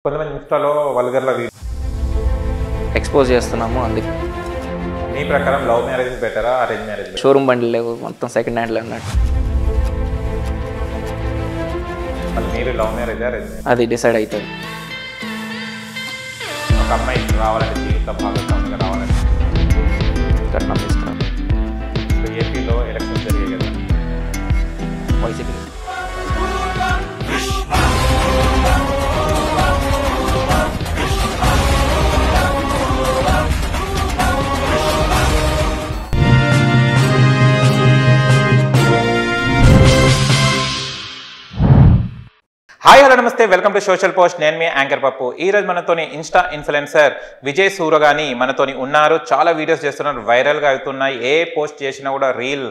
కొంతమంది ఇన్స్టాలో వల్గర్‌గా ఎక్స్‌పోజ్ చేస్తున్నాము అందుకే. మీ ప్రకారం లవ్ మ్యారేజ్ బెటరా అరేంజ్ మ్యారేజ్ బెటరా? షోరూమ్ బండ్లు లేవు, మొత్తం సెకండ్ హ్యాండ్‌లో అన్నట్టు. మరి మీరు లవ్ మ్యారేజా అరేంజ్ మ్యారేజ్? అది డిసైడ్ అవుతుంది. ఒక అమ్మాయి రావాలంటే జీవిత భాగస్వామిగా రావాలంటే కట్నం తీసుకురావాలి. ఇప్పుడు ఏపీలో ఎలక్షన్స్ జరిగాయి కదా, వైసీపీ హాయ్ హలో నమస్తే, వెల్కమ్ టు సోషల్ పోస్ట్. నేను మీ యాంకర్ పప్పు. ఈరోజు మనతోని ఇన్స్టా ఇన్ఫ్లుయెన్సర్ విజయ్ సూరగాని మనతోని ఉన్నారు. చాలా వీడియోస్ చేస్తున్నారు, వైరల్గా అవుతున్నాయి. ఏ పోస్ట్ చేసినా కూడా రీల్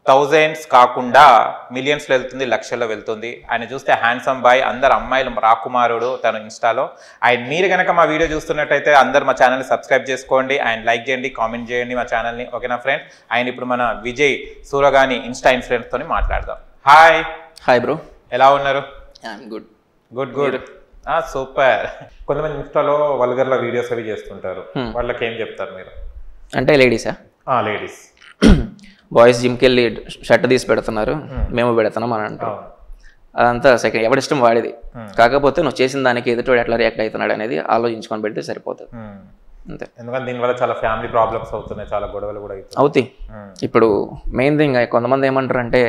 థౌజండ్స్ కాకుండా మిలియన్స్లో వెళ్తుంది, లక్షల్లో వెళ్తుంది. ఆయన చూస్తే హ్యాండ్సమ్ బాయ్, అందరు అమ్మాయిలు రాకుమారుడు తను ఇన్స్టాలో. ఆయన మీరు కనుక మా వీడియో చూస్తున్నట్టయితే అందరు మా ఛానల్ని సబ్స్క్రైబ్ చేసుకోండి, ఆయన లైక్ చేయండి, కామెంట్ చేయండి మా ఛానల్ని. ఓకేనా ఫ్రెండ్? ఆయన ఇప్పుడు మన విజయ్ సూరగాని ఇన్స్టా ఇన్ఫ్లుయెన్స్తో మాట్లాడదాం. హాయ్. హాయ్ బ్రో, ఎలా ఉన్నారు? I'm good. Good good, super. కొంతమంది ఇన్స్టాలో వల్గర్‌గా వీడియోస్ అవి చేస్తుంటారు, వాళ్ళకి ఏం చెప్తారు మీరు? అంటే లేడీసా? లేడీస్. బాయ్స్ జిమ్కి వెళ్ళి షర్ట్ తీసి పెడుతున్నారు, మేము పెడుతున్నాం అని అంటారు. అదంతా సెకండ్, ఎవడిష్టం వాడిది. కాకపోతే నువ్వు చేసిన దానికి ఎదుటోడు ఎట్లా రియాక్ట్ అవుతున్నాడు అనేది ఆలోచించుకొని పెడితే సరిపోతుంది అంతే. ఎందుకంటే దీనివల్ల చాలా ఫ్యామిలీ ప్రాబ్లమ్స్ అవుతున్నాయి, చాలా గొడవలు కూడా అవుతాయి. ఇప్పుడు మెయిన్ థింగ్ కొంతమంది ఏమంటారు అంటే,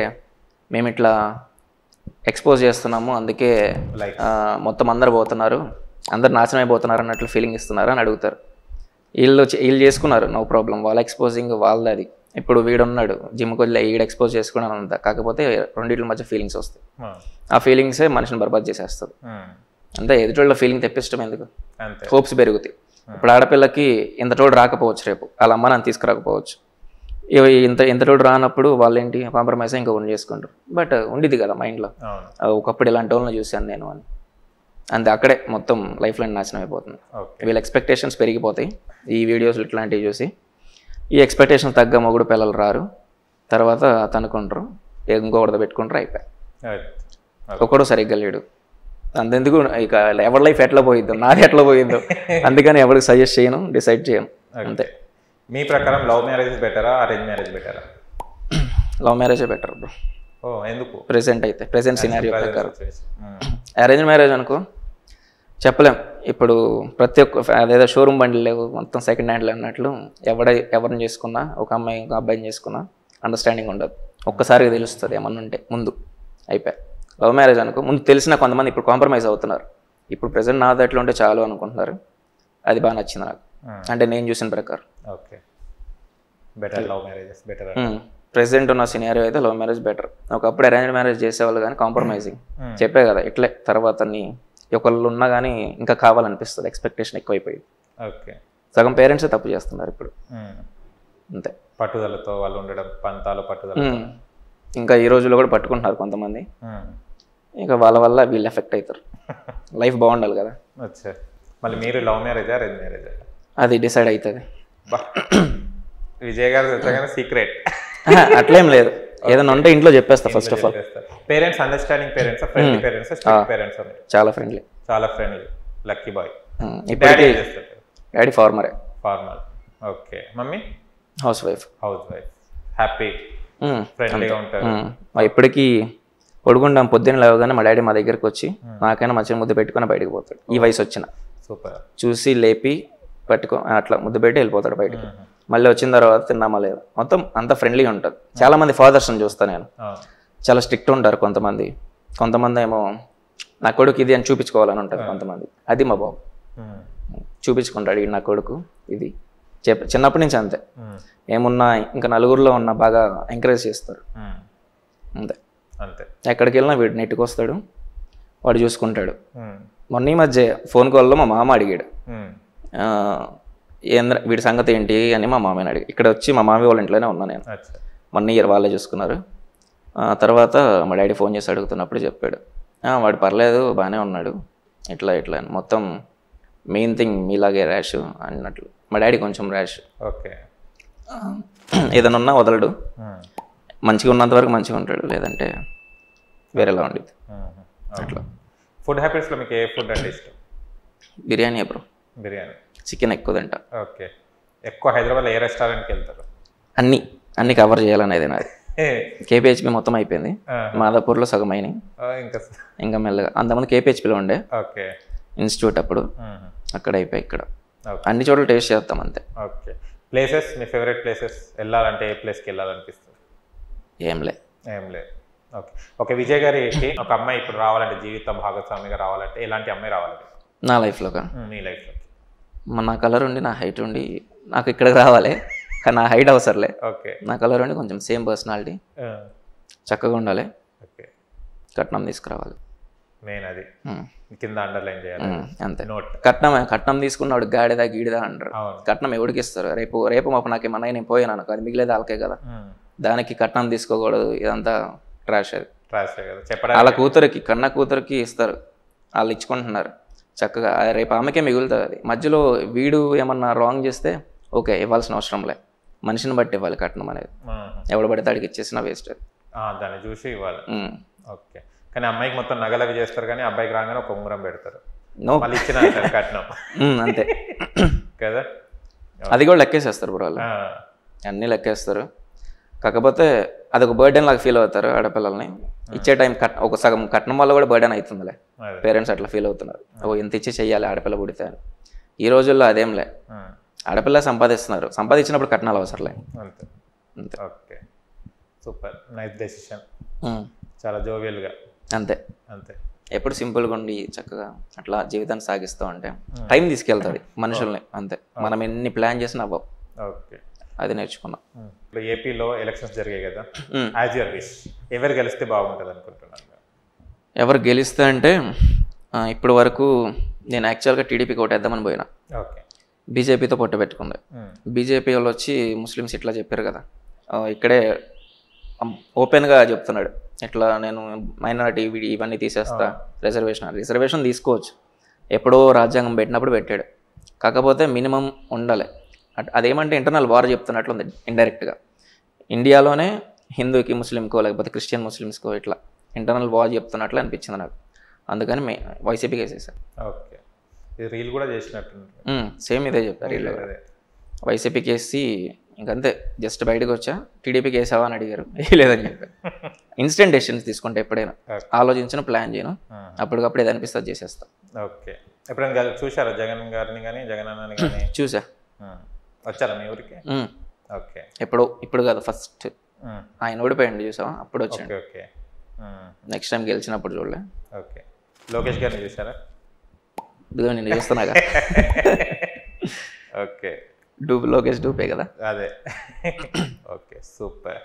మేము ఇట్లా ఎక్స్పోజ్ చేస్తున్నాము అందుకే మొత్తం అందరు పోతున్నారు, అందరు నాశనం అయిపోతున్నారు అన్నట్లు ఫీలింగ్ ఇస్తున్నారు అని అడుగుతారు. వీళ్ళు చేసుకున్నారు, నో ప్రాబ్లం, వాళ్ళ ఎక్స్పోజింగ్ వాళ్ళది. అది ఇప్పుడు వీడున్నాడు జిమ్కి వెళ్ళి ఈడు ఎక్స్పోజ్ చేసుకున్నాను అంత, కాకపోతే రెండింటి మధ్య ఫీలింగ్స్ వస్తాయి. ఆ ఫీలింగ్సే మనిషిని బర్బాద్ చేసేస్తుంది. అంతే, ఎదుటోళ్ళ ఫీలింగ్ తెప్పించడం ఎందుకు? హోప్స్ పెరుగుతాయి. ఇప్పుడు ఆడపిల్లకి ఇంత తోడు రాకపోవచ్చు, రేపు వాళ్ళ అమ్మ నన్ను తీసుకురాకపోవచ్చు. ఇంత తోడు రానప్పుడు వాళ్ళు ఏంటి కాంప్రమైజ్ ఇంకా ఉండి చేసుకుంటారు. బట్ ఉండిద్ది కదా మైండ్లో, ఒకప్పుడు ఇలాంటి వాళ్ళని చూశాను నేను అని. అంతే, అక్కడే మొత్తం లైఫ్ లైన్ నాశనం అయిపోతుంది. వీళ్ళ ఎక్స్పెక్టేషన్స్ పెరిగిపోతాయి ఈ వీడియోస్ ఇట్లాంటివి చూసి. ఈ ఎక్స్పెక్టేషన్ తగ్గ మొగుడు పిల్లలు రారు, తర్వాత తనుకుంటారు, ఇంకొకటి పెట్టుకుంటారు, అయిపోయి ఒకడు సరిగ్గా లేడు. అంతెందుకు ఇక ఎవరి లైఫ్ ఎట్లా పోయిద్దో, నాది ఎట్లా పోయిద్దో, అందుకని ఎవరికి సజెస్ట్ చేయను, డిసైడ్ చేయను. అంతే. మీ ప్రకారం లవ్ మ్యారేజ్ బెటరా అరేంజ్ మ్యారేజ్ బెటరా? లవ్ మ్యారేజే బెటర్ బ్రో. ఎందుకు? ప్రెసెంట్ సినారియో ప్రకారం. అరేంజ్ మ్యారేజ్ అనుకో చెప్పలేం. ఇప్పుడు ప్రతి ఒక్క అదేదో షోరూమ్ బండ్లు లేవు, మొత్తం సెకండ్ హ్యాండ్లు అన్నట్లు ఎవరిని చేసుకున్నా, ఒక అమ్మాయి ఒక అబ్బాయిని చేసుకున్నా అండర్స్టాండింగ్ ఉండదు. ఒక్కసారిగా తెలుస్తుంది ఏమన్నా ఉంటే ముందు, అయిపోయి. లవ్ మ్యారేజ్ అనుకో ముందు తెలిసిన కొంతమంది ఇప్పుడు కాంప్రమైజ్ అవుతున్నారు. ఇప్పుడు ప్రెసెంట్ నా దాంట్లో ఉంటే చాలు అనుకుంటున్నారు. అది బాగా నచ్చింది నాకు, అంటే నేను చూసిన ప్రకారం. ప్రెసెంట్ ఉన్న సినారియో అయితే లవ్ మ్యారేజ్ బెటర్. ఒకప్పుడు అరేంజ్ మ్యారేజ్ చేసేవాళ్ళు కానీ కాంప్రమైజింగ్, చెప్పే కదా ఇట్లే. తర్వాత ఒకళ్ళు ఉన్నా కానీ ఇంకా కావాలనిపిస్తుంది, ఎక్స్పెక్టేషన్ ఎక్కువైపోయింది. సగం పేరెంట్సే తప్పు చేస్తున్నారు ఇప్పుడు. అంతే, పట్టుదలతో వాళ్ళు ఉండడం, పంతాలు పట్టుదల. ఇంకా ఈ రోజుల్లో కూడా పట్టుకుంటున్నారు కొంతమంది. ఇంకా వాళ్ళ వల్ల వీళ్ళు ఎఫెక్ట్ అవుతారు. లైఫ్ బాగుండాలి కదా. మళ్ళీ మీరు లవ్ మ్యారేజా అరేంజ్ మ్యారేజా? అది డిసైడ్ అవుతుంది. విజయ్ గారు సీక్రెట్ అట్లేం లేదు, ఏదైనా ఉంటే ఇంట్లో చెప్పేస్తా. First of all parents understanding parents, friendly parents, strict parents? చాలా ఫ్రెండ్లీ, చాలా ఫ్రెండ్లీ. Lucky boy. ఇప్పటికీ daddy farmer. Okay. Mummy housewife. Happy, ఫ్రెండ్లీగా ఉంటారు. ఇప్పటికీ పడుకుంటాం, పొద్దున్న లేవగానే మా డాడీ మా దగ్గరకు వచ్చి నాకైనా మంచిగా ముద్దు పెట్టుకుని బయటకు పోతాడు. ఈ వయసు వచ్చిన సూపర్, చూసి చూసి లేపి అట్లా ముద్దు పెట్టి వెళ్ళిపోతాడు బయటకు. మళ్ళీ వచ్చిన తర్వాత తిన్నామా లేదు, మొత్తం అంత ఫ్రెండ్లీగా ఉంటుంది. చాలా మంది ఫాదర్స్ని చూస్తాను నేను, చాలా స్ట్రిక్ట్ ఉంటారు కొంతమంది. కొంతమంది ఏమో నా కొడుకు ఇది అని చూపించుకోవాలని ఉంటుంది కొంతమంది. అది మా బాబు చూపించుకుంటాడు, ఇది నా కొడుకు ఇది. చిన్నప్పటి నుంచి అంతే, ఏమున్నా ఇంకా నలుగురిలో ఉన్న బాగా ఎంకరేజ్ చేస్తారు. అంతే, ఎక్కడికి వెళ్ళినా వీడు నెట్టుకు వస్తాడు, వాడు చూసుకుంటాడు. మొన్న ఈ మధ్య ఫోన్ కాల్లో మా మామ అడిగాడు, వీడి సంగతి ఏంటి అని మా మామయ్యని అడిగి. ఇక్కడ వచ్చి మా మామయ్య వాళ్ళ ఇంట్లోనే ఉన్నా నేను. 1 year వాళ్ళే చూసుకున్నారు. తర్వాత మా డాడీ ఫోన్ చేసి అడుగుతున్నప్పుడు చెప్పాడు, వాడు పర్లేదు బాగానే ఉన్నాడు, ఇట్లా అని. మొత్తం మెయిన్ థింగ్ మీలాగే ర్యాష్ అన్నట్లు. మా డాడీ కొంచెం ర్యాష్, ఏదైనా ఉన్నా వదలడు. మంచిగా ఉన్నంత వరకు మంచిగా ఉంటాడు, లేదంటే వేరేలా ఉండేది అట్లా. ఫుడ్ హ్యాబిట్స్లో మీకు ఏ ఫుడ్ అంటే ఇష్టం? బిర్యానీ బ్రో. బిర్యానీ. చికెన్ ఎక్కువ తింటా. ఓకే. ఎక్కువ హైదరాబాద్లో ఏ రెస్టారెంట్కి వెళ్తారు? అన్ని కవర్ చేయాలనేది నాది. కేపీహెచ్పి మొత్తం అయిపోయింది, మాదాపూర్లో సగం అయినాయి, ఇంకా మెల్లగా. అంతమంది కేపీహెచ్పిలో ఉండే ఇన్స్టిట్యూట్ అప్పుడు, అక్కడ అయిపోయి ఇక్కడ అన్ని చోట్ల టేస్ట్ చేస్తాం అంతే. ఓకే. ప్లేసెస్, మీ ఫేవరెట్ ప్లేసెస్ వెళ్ళాలంటే ఏ ప్లేస్కి వెళ్ళాలనిపిస్తుంది? ఏం లే. ఓకే. ఓకే. విజయ్ గారికి ఒక అమ్మాయి ఇప్పుడు రావాలంటే, జీవిత భాగస్వామిగా రావాలంటే ఎలాంటి అమ్మాయి రావాలి నా లైఫ్లోగా? మీ లైఫ్లో నా కలర్ ఉండి, నా హైట్ ఉండి, నాకు ఇక్కడికి రావాలి, కానీ నా హైట్ అవసరంలే. ఓకే. నా కలర్ ఉండి కొంచెం సేమ్ పర్సనాలిటీ, చక్కగా ఉండాలి. ఓకే. కట్నం తీసుకురావాలి, మెయిన్ అది కింద అండర్లైన్ చేయాలి అంతే. నోట్. కట్నం తీసుకున్నాడు గాడిదా గీడిదా అంటారు. కట్నం ఎవరికి ఇస్తారు? రేపు మాకు నాకు ఏమన్నా నేను పోయాను, అది మిగిలేదు వాళ్ళకే కదా. దానికి కట్నం తీసుకోకూడదు, ఇదంతా ట్రాష్. అది వాళ్ళ కూతురికి, కన్న కూతురికి ఇస్తారు, వాళ్ళు ఇచ్చుకుంటున్నారు చక్కగా. రేపు ఆమెకే మిగులుతుంది. అది మధ్యలో వీడు ఏమన్నా రాంగ్ చేస్తే ఓకే, ఇవ్వాల్సిన అవసరం లే, మనిషిని బట్టి ఇవ్వాలి కట్నం అనేది. ఎవడు పడితే అడిగి ఇచ్చేసినా వేస్ట్. దాన్ని చూసి ఇవ్వాలి. ఓకే. కానీ అమ్మాయికి మొత్తం నగలవి చేస్తారు, కానీ అబ్బాయికి రాగానే ఒక ఉంగరం పెడతారు, మళ్ళీ ఇచ్చిన కట్నం అంతే కదా. అది కూడా లెక్కేసేస్తారు బ్రో వాళ్ళు, అన్నీ లెక్కేస్తారు. కాకపోతే అదొక బర్డెన్ లాగా ఫీల్ అవుతారు ఆడపిల్లల్ని. ఇచ్చే టైం ఒక సగం కట్నం వల్ల కూడా బర్డెన్ అవుతుందిలే, పేరెంట్స్ అట్లా ఫీల్ అవుతున్నారు, ఇంత ఇచ్చి చెయ్యాలి ఆడపిల్ల పుడితే అని. ఈ రోజుల్లో అదేంలే, ఆడపిల్ల సంపాదిస్తున్నారు, సంపాదించినప్పుడు కట్నాలు అవసరంలే. అంతే. ఓకే. Super, nice decision. చాలా జోవియల్గా. అంతే. ఎప్పుడు సింపుల్గా ఉండి చక్కగా అట్లా జీవితాన్ని సాగిస్తూ ఉంటే టైం తీసుకెళ్తుంది మనుషుల్ని, అంతే. మనం ఎన్ని ప్లాన్ చేసినా అవ్వవు. ఓకే. అది నేర్చుకున్నాం. ఇప్పుడు ఏపీలో ఎలక్షన్స్ జరిగాయి కదా, యాజ్ యువర్ విష్ ఎవరు గెలిస్తే బాగుంటుంది అనుకుంటున్నాను? ఎవరు గెలిస్తే అంటే, ఇప్పుడు వరకు నేను యాక్చువల్గా టీడీపీకి ఓటేద్దామని పోయినా. ఓకే. బీజేపీతో పొట్టు పెట్టుకుంది. బీజేపీ వాళ్ళు వచ్చి ముస్లిమ్స్ ఇట్లా చెప్పారు కదా, ఇక్కడే ఓపెన్గా చెప్తున్నాడు, ఇట్లా నేను మైనారిటీ ఇవన్నీ తీసేస్తా, రిజర్వేషన్ తీసుకోవచ్చు, ఎప్పుడో రాజ్యాంగం పెట్టినప్పుడు పెట్టాడు. కాకపోతే మినిమం ఉండాలి. అదేమంటే ఇంటర్నల్ వార్ చెప్తున్నట్లు ఉంది ఇండైరెక్ట్గా. ఇండియాలోనే హిందూకి ముస్లింకో లేకపోతే క్రిస్టియన్ ముస్లిమ్స్కో ఇట్లా ఇంటర్నల్ వార్ చెప్తున్నట్లు అనిపించింది నాకు. అందుకని వైసీపీకి వేసేసారు. ఓకే. ఇది రీల్ కూడా చేసినట్టు సేమ్ ఇదే చెప్పారు రీల్. వైసీపీకి వేసి ఇంకంతే, జస్ట్ బయటకు వచ్చా, టీడీపీకి వేసావా అని అడిగారు, లేదని చెప్పారు. ఇన్స్టెంట్ డెసిషన్స్ తీసుకుంటే ఎప్పుడైనా ఆలోచించిన ప్లాన్ చేయను, అప్పటికప్పుడు ఏది అనిపిస్తుంది చేసేస్తా. ఓకే. ఎప్పుడైనా చూసారా జగన్ గారిని కానీ, జగన్ అన్నని కానీ? చూసా. వచ్చారా మీ ఊరికి? ఓకే. ఇప్పుడు కాదు, ఫస్ట్ ఆయన ఓడిపోయండి చూసావా, అప్పుడు వచ్చాడు. ఓకే. నెక్స్ట్ టైం గెలిచినప్పుడు చూడలే. ఓకే. లోకేష్ గారిని చూసారా? ఇదిగో నేను చూస్తున్నాగా. ఓకే. లోకేష్ డూపే కదా. అదే. ఓకే. సూపర్.